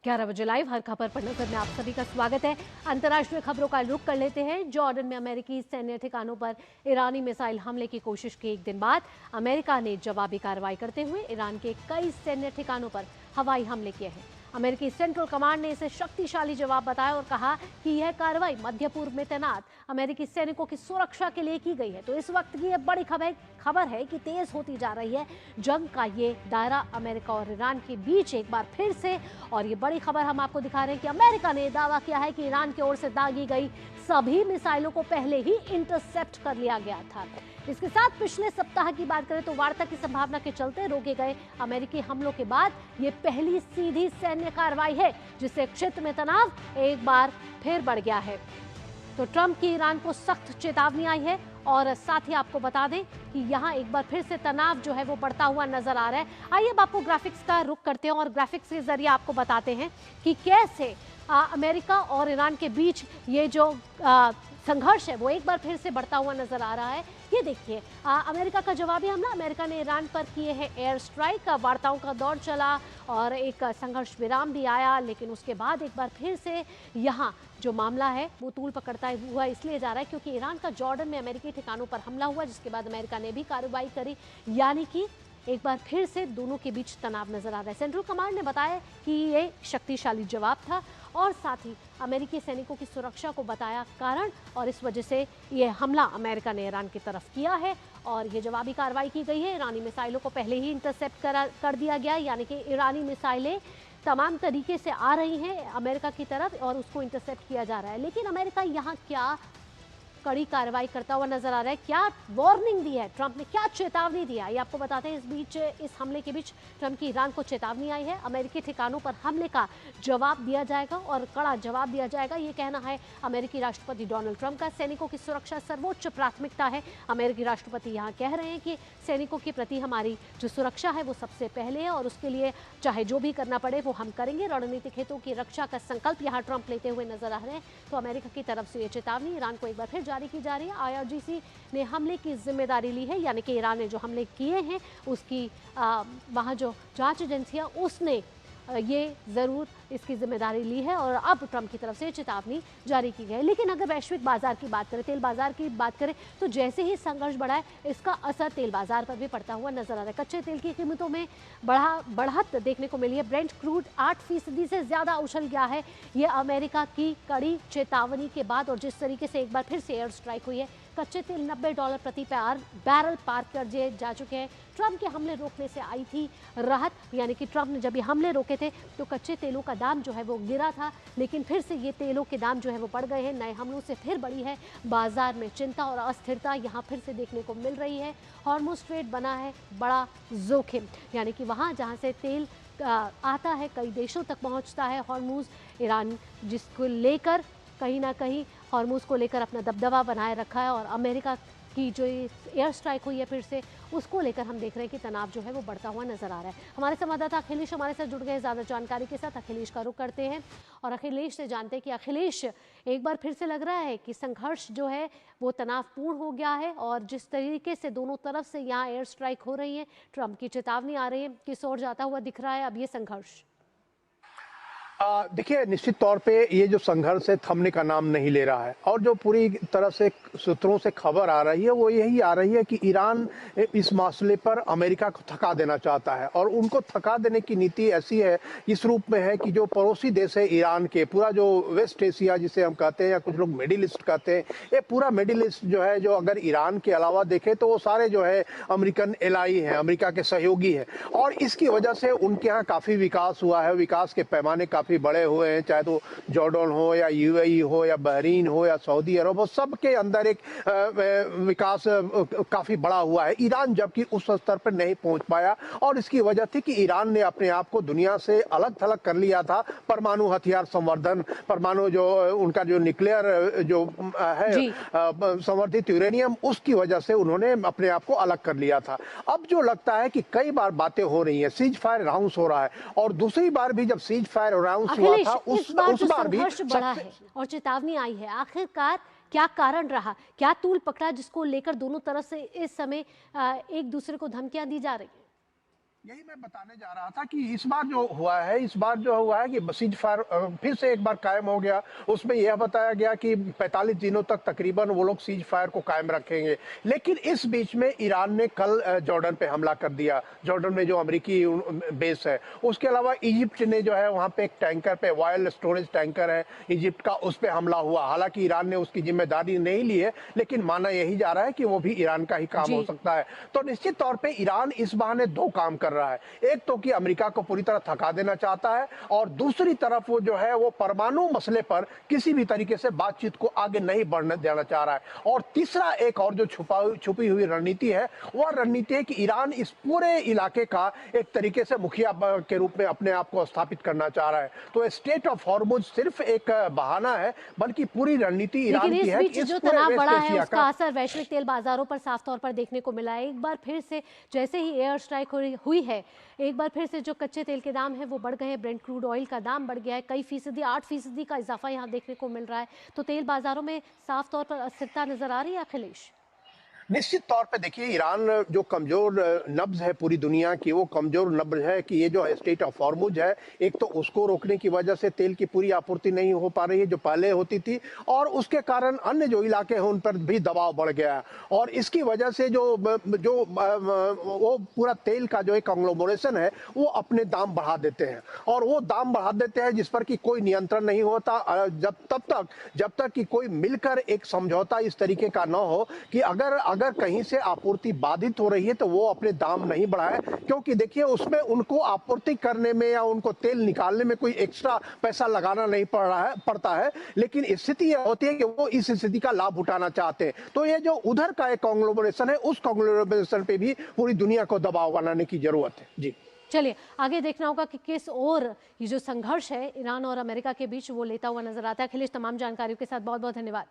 11 बजे लाइव हर खबर पर नजर में आप सभी का स्वागत है। अंतर्राष्ट्रीय खबरों का रुख कर लेते हैं। जॉर्डन में अमेरिकी सैन्य ठिकानों पर ईरानी मिसाइल हमले की कोशिश के एक दिन बाद अमेरिका ने जवाबी कार्रवाई करते हुए ईरान के कई सैन्य ठिकानों पर हवाई हमले किए हैं। अमेरिकी सेंट्रल कमांड ने इसे शक्तिशाली जवाब बताया और कहा कि यह कार्रवाई मध्य पूर्व में तैनात अमेरिकी सैनिकों की सुरक्षा के लिए की गई है। तो इस वक्त की यह बड़ी खबर है कि तेज होती जा रही है जंग का ये दायरा अमेरिका और ईरान के बीच एक बार फिर से। और ये बड़ी खबर हम आपको दिखा रहे हैं कि अमेरिका ने दावा किया है कि ईरान की ओर से दागी गई सभी मिसाइलों को पहले ही इंटरसेप्ट कर लिया गया था। इसके साथ पिछले सप्ताह की बात करें तो वार्ता की संभावना के चलते रोके गए अमेरिकी हमलों के बाद ये पहली सीधी सैन्य कार्रवाई है जिससे क्षेत्र में तनाव एक बार फिर बढ़ गया है। तो ट्रंप की ईरान को सख्त चेतावनी आई है और साथ ही आपको बता दें कि यहाँ एक बार फिर से तनाव जो है वो बढ़ता हुआ नजर आ रहा है। आइए अब आपको ग्राफिक्स का रुख करते हैं और ग्राफिक्स के जरिए आपको बताते हैं कि कैसे अमेरिका और ईरान के बीच ये जो संघर्ष है वो एक बार फिर से बढ़ता हुआ नजर आ रहा है। ये देखिए अमेरिका का जवाबी हमला, अमेरिका ने ईरान पर किए हैं एयर स्ट्राइक। वार्ताओं का दौर चला और एक संघर्ष विराम भी आया, लेकिन उसके बाद एक बार फिर से यहाँ जो मामला है वो तूल पकड़ता हुआ इसलिए जा रहा है क्योंकि ईरान का जॉर्डन में अमेरिकी ठिकानों पर हमला हुआ, जिसके बाद अमेरिका ने भी कार्रवाई करी। यानी कि एक बार फिर से दोनों के बीच तनाव नजर आ रहा है। सेंट्रल कमांड ने बताया कि ये शक्तिशाली जवाब था और साथ ही अमेरिकी सैनिकों की सुरक्षा को बताया कारण, और इस वजह से ये हमला अमेरिका ने ईरान की तरफ किया है और ये जवाबी कार्रवाई की गई है। ईरानी मिसाइलों को पहले ही इंटरसेप्ट कर दिया गया, यानी कि ईरानी मिसाइलें तमाम तरीके से आ रही हैं अमेरिका की तरफ और उसको इंटरसेप्ट किया जा रहा है। लेकिन अमेरिका यहाँ क्या कड़ी कार्रवाई करता हुआ नजर आ रहा है, क्या वार्निंग दी है ट्रंप ने, क्या चेतावनी दिया, ये आपको बताते हैं। इस हमले के बीच ट्रंप की ईरान को चेतावनी आई है। अमेरिकी ठिकानों पर हमले का जवाब दिया जाएगा और कड़ा जवाब दिया जाएगा, ये कहना है अमेरिकी राष्ट्रपति डोनाल्ड ट्रंप का। सैनिकों की सुरक्षा सर्वोच्च प्राथमिकता है। अमेरिकी राष्ट्रपति यहाँ कह रहे हैं कि सैनिकों के प्रति हमारी जो सुरक्षा है वो सबसे पहले है और उसके लिए चाहे जो भी करना पड़े वो हम करेंगे। रणनीतिक हितों की रक्षा का संकल्प यहाँ ट्रंप लेते हुए नजर आ रहे हैं। तो अमेरिका की तरफ से ये चेतावनी ईरान को एक बार फिर जारी की जा रही है। आईआरजीसी ने हमले की जिम्मेदारी ली है, यानी कि ईरान ने जो हमले किए हैं उसकी वहाँ जो जांच एजेंसियां उसने ये ज़रूर इसकी जिम्मेदारी ली है और अब ट्रंप की तरफ से चेतावनी जारी की गई है। लेकिन अगर वैश्विक बाजार की बात करें, तेल बाजार की बात करें, तो जैसे ही संघर्ष बढ़ा है इसका असर तेल बाजार पर भी पड़ता हुआ नजर आ रहा है। कच्चे तेल की कीमतों में बढ़त देखने को मिली है। ब्रेंट क्रूड 8% से ज़्यादा उछल गया है, ये अमेरिका की कड़ी चेतावनी के बाद और जिस तरीके से एक बार फिर से एयर स्ट्राइक हुई है। कच्चे तेल $90 प्रति बैरल पार कर जा चुके हैं। ट्रंप के हमले रोकने से आई थी राहत, यानी कि ट्रंप ने जब ये हमले रोके थे तो कच्चे तेलों का दाम जो है वो गिरा था, लेकिन फिर से ये तेलों के दाम जो है वो बढ़ गए हैं। नए हमलों से फिर बढ़ी है बाजार में चिंता और अस्थिरता यहाँ फिर से देखने को मिल रही है। हॉर्मुज़ स्ट्रेट बना है बड़ा जोखिम, यानी कि वहाँ जहाँ से तेल आता है कई देशों तक पहुँचता है हॉर्मुज़। ईरान जिसको लेकर कहीं ना कहीं हॉर्मुज़ को लेकर अपना दबदबा बनाए रखा है और अमेरिका की जो एयर स्ट्राइक हुई है फिर से उसको लेकर हम देख रहे हैं कि तनाव जो है वो बढ़ता हुआ नजर आ रहा है। हमारे संवाददाता अखिलेश हमारे साथ जुड़ गए ज़्यादा जानकारी के साथ। अखिलेश का रुख करते हैं और अखिलेश से जानते हैं कि अखिलेश एक बार फिर से लग रहा है कि संघर्ष जो है वो तनावपूर्ण हो गया है और जिस तरीके से दोनों तरफ से यहाँ एयर स्ट्राइक हो रही है, ट्रंप की चेतावनी आ रही है, किस ओर जाता हुआ दिख रहा है अब ये संघर्ष? देखिए, निश्चित तौर पे ये जो संघर्ष है थमने का नाम नहीं ले रहा है और जो पूरी तरह से सूत्रों से खबर आ रही है वो यही आ रही है कि ईरान इस मसले पर अमेरिका को थका देना चाहता है और उनको थका देने की नीति ऐसी है, इस रूप में है कि जो पड़ोसी देश है ईरान के, पूरा जो वेस्ट एशिया जिसे हम कहते हैं या कुछ लोग मिडिल ईस्ट कहते हैं, ये पूरा मिडिल ईस्ट जो है, जो अगर ईरान के अलावा देखे तो वो सारे जो है अमेरिकन एलाई हैं, अमेरिका के सहयोगी हैं और इसकी वजह से उनके यहाँ काफ़ी विकास हुआ है। विकास के पैमाने काफ़ी बड़े हुए हैं, चाहे तो जॉर्डन हो या यूएई हो या बहरीन हो या सऊदी अरब हो, सबके अंदर एक विकास काफी बड़ा हुआ है। ईरान जबकि उस स्तर पर नहीं पहुंच पाया और इसकी वजह थी कि ईरान ने अपने आप को दुनिया से अलग थलग कर लिया था। परमाणु हथियार संवर्धन, परमाणु जो उनका जो न्यूक्लियर जो है संवर्धित यूरेनियम, उसकी वजह से उन्होंने अपने आप को अलग कर लिया था। अब जो लगता है कि कई बार बातें हो रही हैं, सीज फायर अनाउंस हो रहा है और दूसरी बार भी जब सीज फायर अनाउंस हुआ था उस बार भी बढ़ा है और चेतावनी आई है। आखिरकार क्या कारण रहा, क्या तूल पकड़ा जिसको लेकर दोनों तरफ से इस समय एक दूसरे को धमकियां दी जा रही है? यही मैं बताने जा रहा था कि इस बार जो हुआ है कि सीज फायर फिर से एक बार कायम हो गया। उसमें यह बताया गया कि 45 दिनों तक तकरीबन वो लोग सीज फायर को कायम रखेंगे। लेकिन इस बीच में ईरान ने कल जॉर्डन पे हमला कर दिया। जॉर्डन में जो अमेरिकी बेस है, उसके अलावा इजिप्ट ने जो है वहां पे एक टैंकर पे, ऑयल स्टोरेज टैंकर है इजिप्ट का, उस पे हमला हुआ। हालांकि ईरान ने उसकी जिम्मेदारी नहीं ली है, लेकिन माना यही जा रहा है कि वो भी ईरान का ही काम हो जी। सकता है। तो निश्चित तौर पे ईरान इस बहाने दो काम कर रहा है। एक तो कि अमेरिका को पूरी तरह थका देना चाहता है, और दूसरी तरफ वो जो है वो परमाणु मसले पर किसी भी तरीके से बातचीत को आगे नहीं बढ़ने देना चाह रहा है। और तीसरा एक और जो छुपी हुई रणनीति है, वह रणनीति है कि ईरान इस पूरे इलाके का एक तरीके से मुखिया के रूप में अपने आप को स्थापित करना चाह रहा है। तो स्टेट ऑफ हॉर्मुज सिर्फ एक बहाना है, बल्कि पूरी रणनीति ईरान लेकिन की इस है बीच कि इस जो पूरे तनाव वेस्ट बढ़ा है एशिया उसका का। असर वैश्विक तेल बाजारों पर साफ तौर पर देखने को मिला है। एक बार फिर से जैसे ही एयर स्ट्राइक हुई है, एक बार फिर से जो कच्चे तेल के दाम है वो बढ़ गए हैं। ब्रेंट क्रूड ऑयल का दाम बढ़ गया है, कई फीसदी 8% का इजाफा यहाँ देखने को मिल रहा है। तो तेल बाजारों में साफ तौर पर अस्थिरता नजर आ रही है अखिलेश। निश्चित तौर पे देखिए, ईरान जो कमजोर नब्ज है पूरी दुनिया की, वो कमजोर नब्ज है कि ये जो स्टेट ऑफ हॉर्मुज है, एक तो उसको रोकने की वजह से तेल की पूरी आपूर्ति नहीं हो पा रही है जो पहले होती थी, और उसके कारण अन्य जो इलाके हैं उन पर भी दबाव बढ़ गया है। और इसकी वजह से वो पूरा तेल का जो एक कंग्लोमरेशन है वो अपने दाम बढ़ा देते हैं, और वो दाम बढ़ा देते हैं जिस पर कि कोई नियंत्रण नहीं होता जब तक कि कोई मिलकर एक समझौता इस तरीके का न हो कि अगर अगर कहीं से आपूर्ति बाधित हो रही है तो वो अपने दाम नहीं बढ़ाए। क्योंकि देखिए, उसमें उनको आपूर्ति करने में या उनको तेल निकालने में कोई एक्स्ट्रा पैसा लगाना नहीं पड़ता है, लेकिन स्थिति यह होती है कि वो इस स्थिति का लाभ उठाना चाहते हैं। तो ये जो उधर का एक कांग्लोमरेशन है, उस कांग्लोमरेशन पे भी पूरी दुनिया को दबाव बनाने की जरूरत है। जी चलिए आगे देखना होगा कि किस ओर ये जो संघर्ष है ईरान और अमेरिका के बीच वो लेता हुआ नजर आता है। अखिलेश, तमाम जानकारियों के साथ बहुत बहुत धन्यवाद।